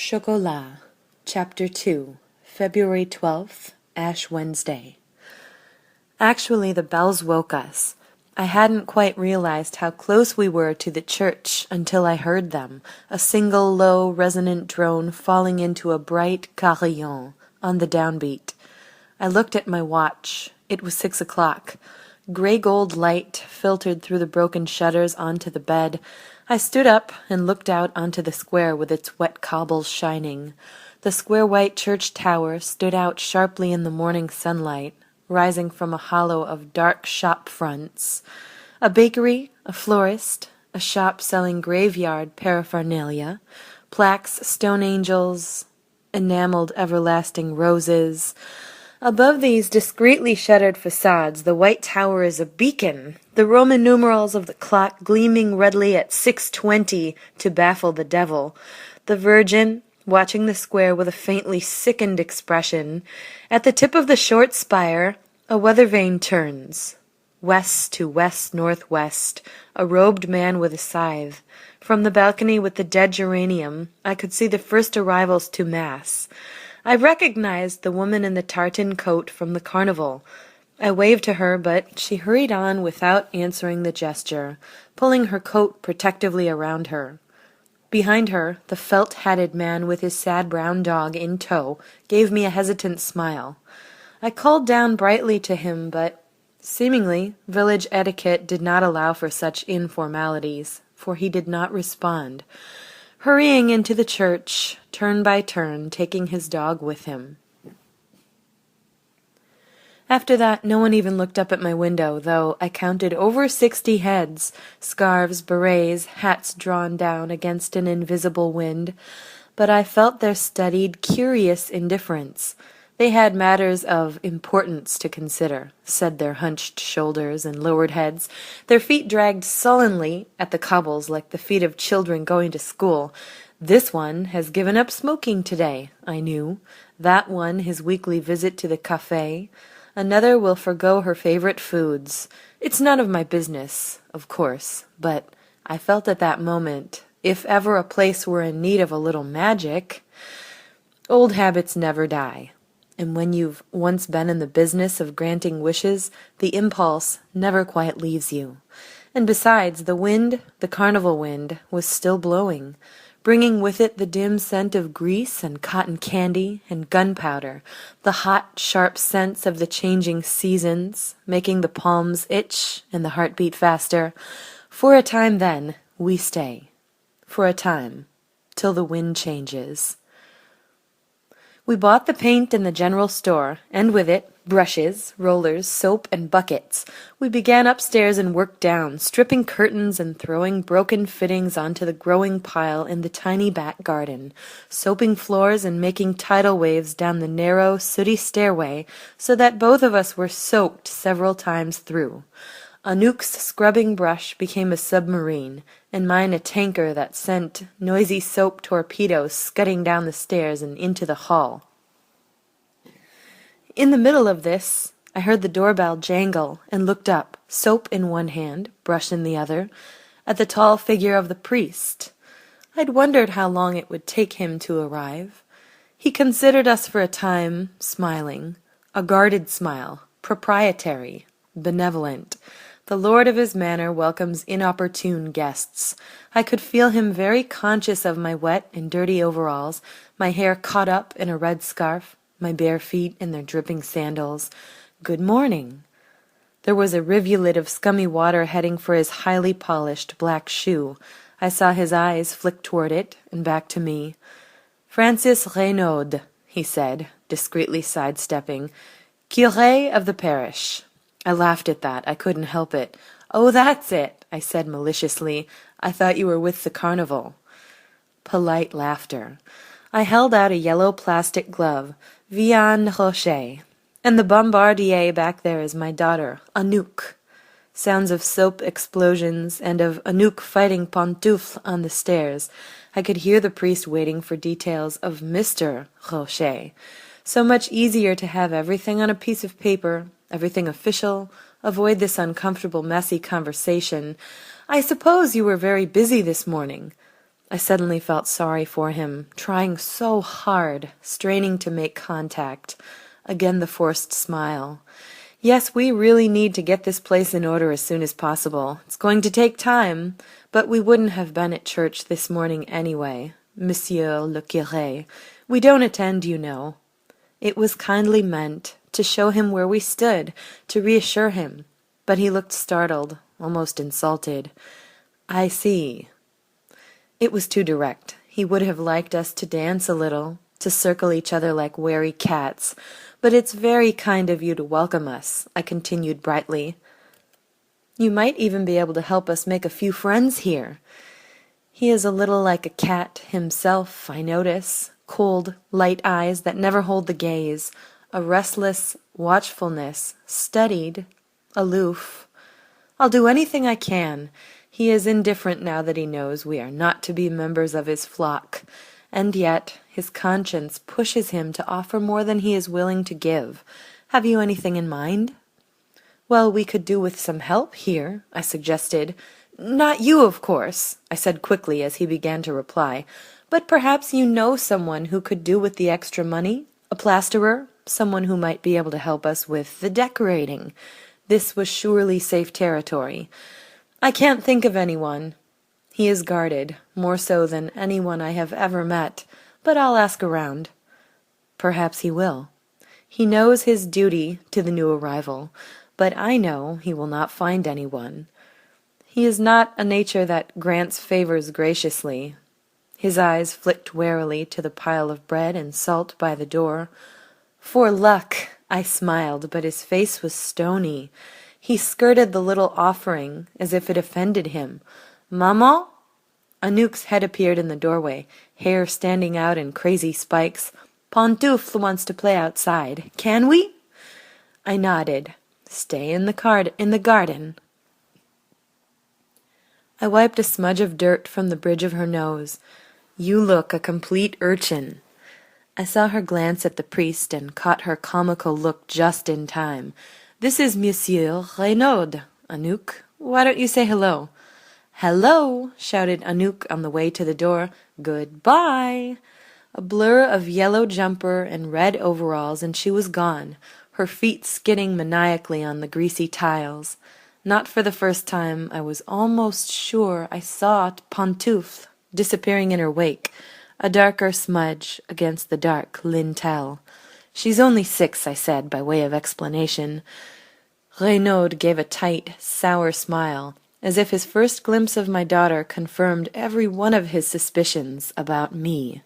Chocolat, Chapter 2, February 12th, Ash Wednesday. Actually, the bells woke us. I hadn't quite realized how close we were to the church until I heard them, a single low, resonant drone falling into a bright carillon on the downbeat. I looked at my watch. It was 6 o'clock. Gray-gold light filtered through the broken shutters onto the bed. I stood up and looked out onto the square with its wet cobbles shining. The square-white church tower stood out sharply in the morning sunlight, rising from a hollow of dark shop fronts. A bakery, a florist, a shop selling graveyard paraphernalia, plaques, stone angels, enameled everlasting roses. Above these discreetly shuttered facades, the white tower is a beacon, the Roman numerals of the clock gleaming redly at 6:20 to baffle the devil. The Virgin, watching the square with a faintly sickened expression. At the tip of the short spire, a weather vane turns. West to west-northwest, a robed man with a scythe. From the balcony with the dead geranium, I could see the first arrivals to Mass. I recognized the woman in the tartan coat from the carnival. I waved to her, but she hurried on without answering the gesture, pulling her coat protectively around her. Behind her, the felt-hatted man with his sad brown dog in tow gave me a hesitant smile. I called down brightly to him, but seemingly village etiquette did not allow for such informalities, for he did not respond, hurrying into the church, turn by turn, taking his dog with him. After that, no one even looked up at my window, though I counted over 60 heads, scarves, berets, hats drawn down against an invisible wind, but I felt their studied, curious indifference. They had matters of importance to consider, said their hunched shoulders and lowered heads. Their feet dragged sullenly at the cobbles like the feet of children going to school. This one has given up smoking today, I knew. That one his weekly visit to the café. Another will forgo her favorite foods. It's none of my business, of course, but I felt at that moment, if ever a place were in need of a little magic, old habits never die. And when you've once been in the business of granting wishes, the impulse never quite leaves you. And besides, the wind, the carnival wind, was still blowing, bringing with it the dim scent of grease and cotton candy and gunpowder, the hot, sharp scents of the changing seasons, making the palms itch and the heart beat faster. For a time, then, we stay. For a time, till the wind changes. We bought the paint in the general store, and with it, brushes, rollers, soap, and buckets. We began upstairs and worked down, stripping curtains and throwing broken fittings onto the growing pile in the tiny back garden, soaping floors and making tidal waves down the narrow, sooty stairway so that both of us were soaked several times through. Anouk's scrubbing brush became a submarine, and mine a tanker that sent noisy soap torpedoes scudding down the stairs and into the hall. In the middle of this, I heard the doorbell jangle and looked up, soap in one hand, brush in the other, at the tall figure of the priest. I'd wondered how long it would take him to arrive. He considered us for a time, smiling, a guarded smile, proprietary, benevolent. The lord of his manor welcomes inopportune guests. I could feel him very conscious of my wet and dirty overalls, my hair caught up in a red scarf, my bare feet in their dripping sandals. Good morning. There was a rivulet of scummy water heading for his highly polished black shoe. I saw his eyes flick toward it and back to me. Francis Reynaud, he said, discreetly sidestepping, curé of the parish. I laughed at that. I couldn't help it. Oh, that's it, I said maliciously. I thought you were with the carnival. Polite laughter. I held out a yellow plastic glove, Vianne Rocher. And the bombardier back there is my daughter, Anouk. Sounds of soap explosions and of Anouk fighting Pantoufle on the stairs. I could hear the priest waiting for details of Mr. Rocher. So much easier to have everything on a piece of paper, everything official, avoid this uncomfortable, messy conversation. I suppose you were very busy this morning. I suddenly felt sorry for him, trying so hard, straining to make contact. Again the forced smile. Yes, we really need to get this place in order as soon as possible. It's going to take time, but we wouldn't have been at church this morning anyway, Monsieur le Curé. We don't attend, you know. It was kindly meant, to show him where we stood, to reassure him. But he looked startled, almost insulted. I see. It was too direct. He would have liked us to dance a little, to circle each other like wary cats. But it's very kind of you to welcome us, I continued brightly. You might even be able to help us make a few friends here. He is a little like a cat himself, I notice. Cold, light eyes that never hold the gaze, a restless watchfulness, studied, aloof. I'll do anything I can. He is indifferent now that he knows we are not to be members of his flock, and yet his conscience pushes him to offer more than he is willing to give. Have you anything in mind? Well, we could do with some help here, I suggested. Not you, of course, I said quickly as he began to reply, but perhaps you know someone who could do with the extra money? A plasterer? Someone who might be able to help us with the decorating. This was surely safe territory. I can't think of anyone. He is guarded, more so than anyone I have ever met, but I'll ask around. Perhaps he will. He knows his duty to the new arrival, but I know he will not find anyone. He is not a nature that grants favors graciously. His eyes flicked warily to the pile of bread and salt by the door. For luck, I smiled, but his face was stony. He skirted the little offering as if it offended him. Maman? Anouk's head appeared in the doorway, hair standing out in crazy spikes. Pantoufle wants to play outside. Can we? I nodded. Stay in the garden. I wiped a smudge of dirt from the bridge of her nose. You look a complete urchin. I saw her glance at the priest and caught her comical look just in time. This is Monsieur Renaud, Anouk. Why don't you say hello? Hello, shouted Anouk on the way to the door. Goodbye. A blur of yellow jumper and red overalls, and she was gone, her feet skidding maniacally on the greasy tiles. Not for the first time, I was almost sure I saw Pantoufle disappearing in her wake, a darker smudge against the dark lintel. She's only 6, I said, by way of explanation. Renaud gave a tight, sour smile, as if his first glimpse of my daughter confirmed every one of his suspicions about me.